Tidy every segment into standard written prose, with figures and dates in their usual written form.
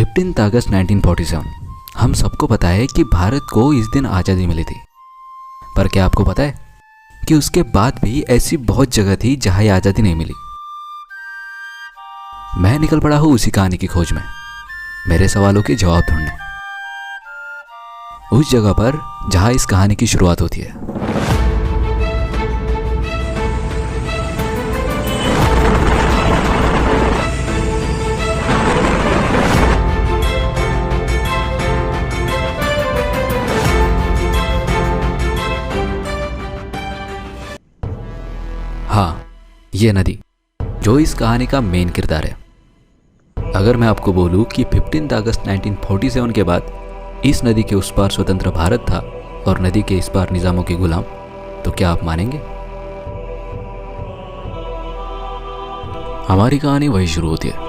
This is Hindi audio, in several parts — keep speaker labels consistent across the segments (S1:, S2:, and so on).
S1: 15 अगस्त 1947 हम सबको पता है कि भारत को इस दिन आज़ादी मिली थी। पर क्या आपको पता है कि उसके बाद भी ऐसी बहुत जगह थी जहां ये आज़ादी नहीं मिली। मैं निकल पड़ा हूं उसी कहानी की खोज में, मेरे सवालों के जवाब ढूंढने, उस जगह पर जहां इस कहानी की शुरुआत होती है। हाँ, ये नदी जो इस कहानी का मेन किरदार है। अगर मैं आपको बोलूं कि 15 अगस्त 1947 के बाद इस नदी के उस पार स्वतंत्र भारत था और नदी के इस पार निजामों के गुलाम, तो क्या आप मानेंगे? हमारी कहानी वही शुरू होती है।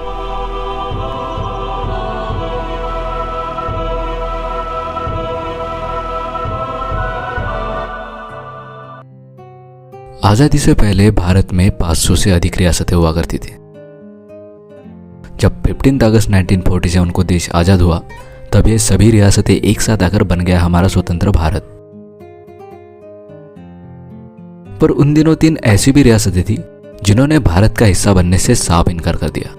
S1: आजादी से पहले भारत में 500 से अधिक रियासतें हुआ करती थी। जब 15 अगस्त 1947 को देश आजाद हुआ, तब ये सभी रियासतें एक साथ आकर बन गया हमारा स्वतंत्र भारत। पर उन दिनों 3 ऐसी भी रियासतें थी जिन्होंने भारत का हिस्सा बनने से साफ इनकार कर दिया।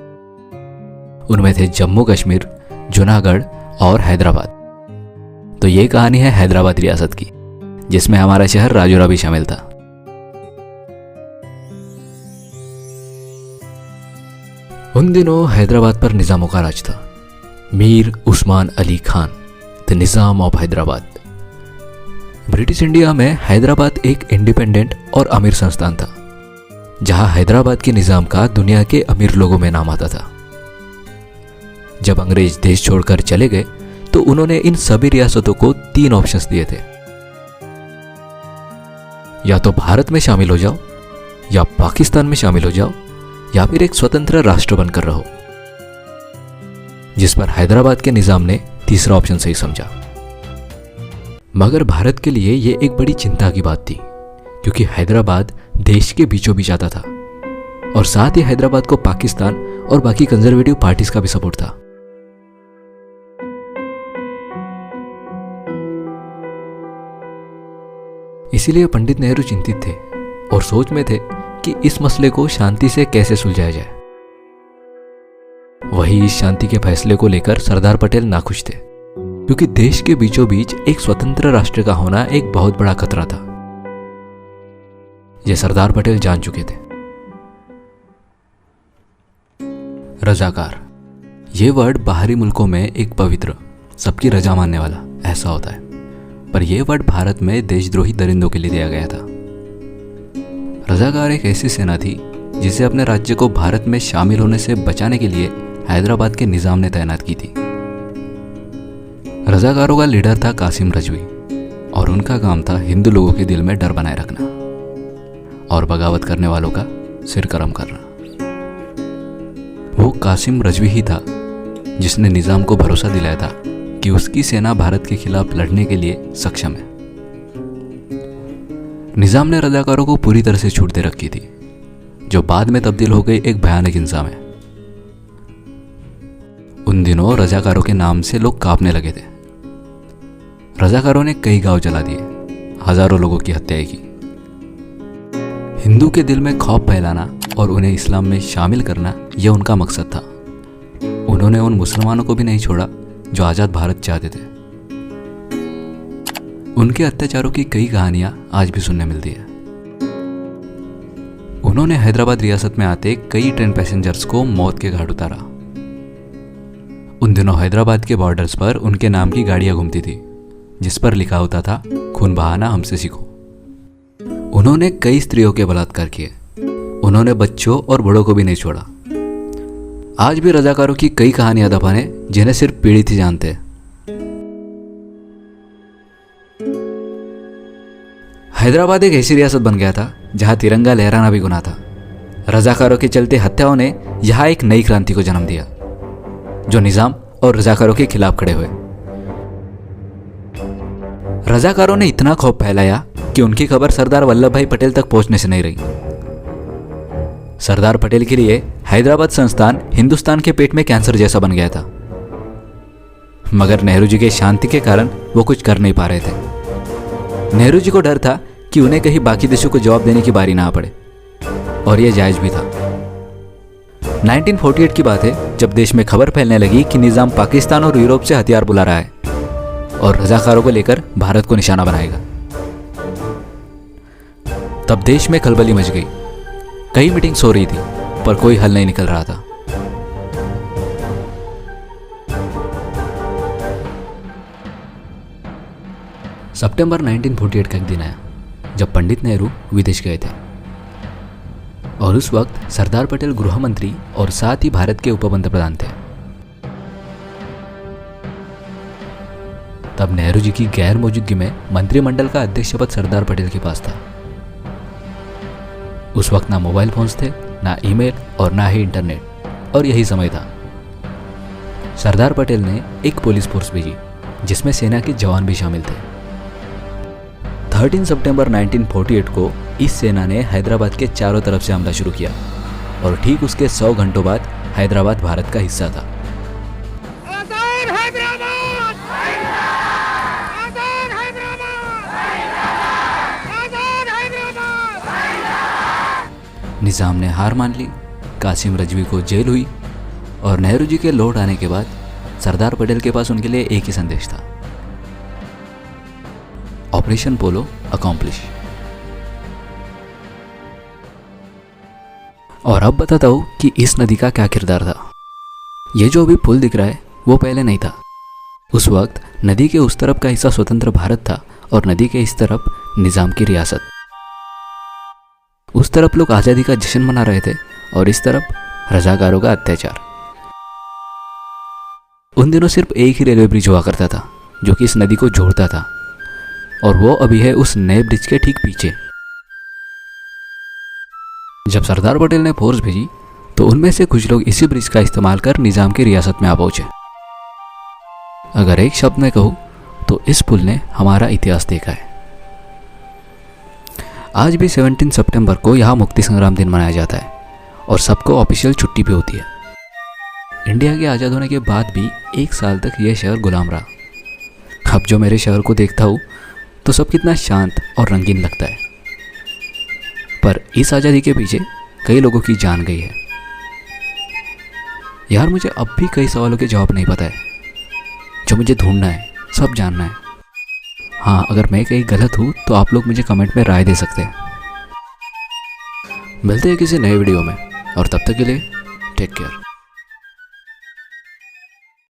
S1: उनमें थे जम्मू कश्मीर, जूनागढ़ और हैदराबाद। तो ये कहानी है हैदराबाद रियासत की, जिसमें हमारा शहर राजौरा भी शामिल था। उन दिनों हैदराबाद पर निजामों का राज था। Mir Usman Ali Khan, the Nizam of Hyderabad. British India में हैदराबाद एक इंडिपेंडेंट और अमीर संस्थान था, जहां हैदराबाद के निजाम का दुनिया के अमीर लोगों में नाम आता था। जब अंग्रेज देश छोड़कर चले गए, तो उन्होंने इन सभी रियासतों को 3 ऑप्शंस दिए थे। या तो भारत में शामिल हो जाओ, या पाकिस्तान में शामिल हो जाओ, या फिर एक स्वतंत्र राष्ट्र बनकर रहो। जिस पर हैदराबाद के निजाम ने तीसरा ऑप्शन सही समझा। मगर भारत के लिए यह एक बड़ी चिंता की बात थी, क्योंकि हैदराबाद देश के बीचों बीच आता था और साथ ही हैदराबाद को पाकिस्तान और बाकी कंजर्वेटिव पार्टीज का भी सपोर्ट था। इसीलिए पंडित नेहरू चिंतित थे और सोच में थे कि इस मसले को शांति से कैसे सुलझाया जाए। वही इस शांति के फैसले को लेकर सरदार पटेल नाखुश थे, क्योंकि देश के बीचों बीच एक स्वतंत्र राष्ट्र का होना एक बहुत बड़ा खतरा था। यह सरदार पटेल जान चुके थे। रजाकार, यह वर्ड बाहरी मुल्कों में एक पवित्र, सबकी रजा मानने वाला ऐसा होता है, पर यह वर्ड भारत में देशद्रोही दरिंदों के लिए दिया गया था। रजाकार एक ऐसी सेना थी जिसे अपने राज्य को भारत में शामिल होने से बचाने के लिए हैदराबाद के निजाम ने तैनात की थी। रजाकारों का लीडर था कासिम रजवी और उनका काम था हिंदू लोगों के दिल में डर बनाए रखना और बगावत करने वालों का सिर करम करना। वो कासिम रजवी ही था जिसने निजाम को भरोसा दिलाया था कि उसकी सेना भारत के खिलाफ लड़ने के लिए सक्षम है। निजाम ने रजाकारों को पूरी तरह से छूट दे रखी थी, जो बाद में तब्दील हो गई एक भयानक इंसान में। उन दिनों रजाकारों के नाम से लोग कांपने लगे थे। रजाकारों ने कई गांव जला दिए, हजारों लोगों की हत्याएं की। हिंदू के दिल में खौफ फैलाना और उन्हें इस्लाम में शामिल करना, यह उनका मकसद था। उन्होंने उन मुसलमानों को भी नहीं छोड़ा जो आजाद भारत चाहते थे। उनके अत्याचारों की कई कहानियां आज भी सुनने मिलती है। उन्होंने हैदराबाद रियासत में आते कई ट्रेन पैसेंजर्स को मौत के घाट उतारा। उन दिनों हैदराबाद के बॉर्डर्स पर उनके नाम की गाड़ियां घूमती थी, जिस पर लिखा होता था, खून बहाना हमसे सीखो। उन्होंने कई स्त्रियों के बलात्कार किए। उन्होंने बच्चों और बड़ों को भी नहीं छोड़ा। आज भी रजाकारों की कई कहानियां दफन है जिन्हें सिर्फ पीड़ित ही जानते हैं। हैदराबाद एक ऐसी रियासत बन गया था जहां तिरंगा लहराना भी गुनाह था। रजाकारों के चलते हत्याओं ने यहां एक नई क्रांति को जन्म दिया, जो निजाम और रजाकारों के खिलाफ खड़े हुए। रजाकारों ने इतना खौफ फैलाया कि उनकी खबर सरदार वल्लभ भाई पटेल तक पहुंचने से नहीं रही। सरदार पटेल के लिए हैदराबाद संस्थान हिंदुस्तान के पेट में कैंसर जैसा बन गया था। मगर नेहरू जी के शांति के कारण वो कुछ कर नहीं पा रहे थे। नेहरू जी को डर था कि उन्हें कहीं बाकी देशों को जवाब देने की बारी ना पड़े, और यह जायज भी था। 1948 की बात है जब देश में खबर फैलने लगी कि निज़ाम पाकिस्तान और यूरोप से हथियार बुला रहा है और रजाकारों को लेकर भारत को निशाना बनाएगा। तब देश में खलबली मच गई। कई मीटिंग्स हो रही थी पर कोई हल नहीं निकल रहा था। सितंबर 1948 का एक दिन आया जब पंडित नेहरू विदेश गए थे, और उस वक्त सरदार पटेल गृह मंत्री और साथ ही भारत के उप पंतप्रधान थे। तब नेहरू जी की गैर मौजूदगी में मंत्रिमंडल का अध्यक्ष पद सरदार पटेल के पास था। उस वक्त ना मोबाइल फोन्स थे, ना ईमेल और ना ही इंटरनेट, और यही समय था। सरदार पटेल ने एक पुलिस फोर्स भेजी जिसमें सेना के जवान भी शामिल थे। 13 सितंबर 1948 को इस सेना ने हैदराबाद के चारों तरफ से हमला शुरू किया, और ठीक उसके 100 घंटों बाद हैदराबाद भारत का हिस्सा था। निज़ाम ने हार मान ली, कासिम रजवी को जेल हुई, और नेहरू जी के लौट आने के बाद सरदार पटेल के पास उनके लिए एक ही संदेश था, ऑपरेशन पोलो अकॉम्प्लिश। और अब बताता हूं कि इस नदी का क्या किरदार था। ये जो अभी पुल दिख रहा है वो पहले नहीं था। उस वक्त नदी के उस तरफ का हिस्सा स्वतंत्र भारत था और नदी के इस तरफ निज़ाम की रियासत। उस तरफ लोग आज़ादी का जश्न मना रहे थे और इस तरफ रजाकारों का अत्याचार। उन दिनों सिर्फ एक ही रेलवे ब्रिज हुआ करता था जो कि इस नदी को जोड़ता था, और वो अभी है उस नए ब्रिज के ठीक पीछे। जब सरदार पटेल ने फोर्स भेजी तो उनमें से कुछ लोग इसी ब्रिज का इस्तेमाल कर निज़ाम की रियासत में आ पहुंचे। अगर एक शब्द में कहूं तो इस पुल ने हमारा इतिहास देखा है। आज भी 17 सितंबर को यहाँ मुक्ति संग्राम दिन मनाया जाता है और सबको ऑफिशियल छुट्टी भी होती है। इंडिया के आज़ाद होने के बाद भी 1 साल तक यह शहर गुलाम रहा। अब जो मेरे शहर को देखता हूँ तो सब कितना शांत और रंगीन लगता है, पर इस आज़ादी के पीछे कई लोगों की जान गई है। यार मुझे अब भी कई सवालों के जवाब नहीं पता है जो मुझे ढूंढना है, सब जानना है। हाँ, अगर मैं कहीं गलत हूँ तो आप लोग मुझे कमेंट में राय दे सकते हैं। मिलते हैं किसी नए वीडियो में, और तब तक के लिए टेक केयर।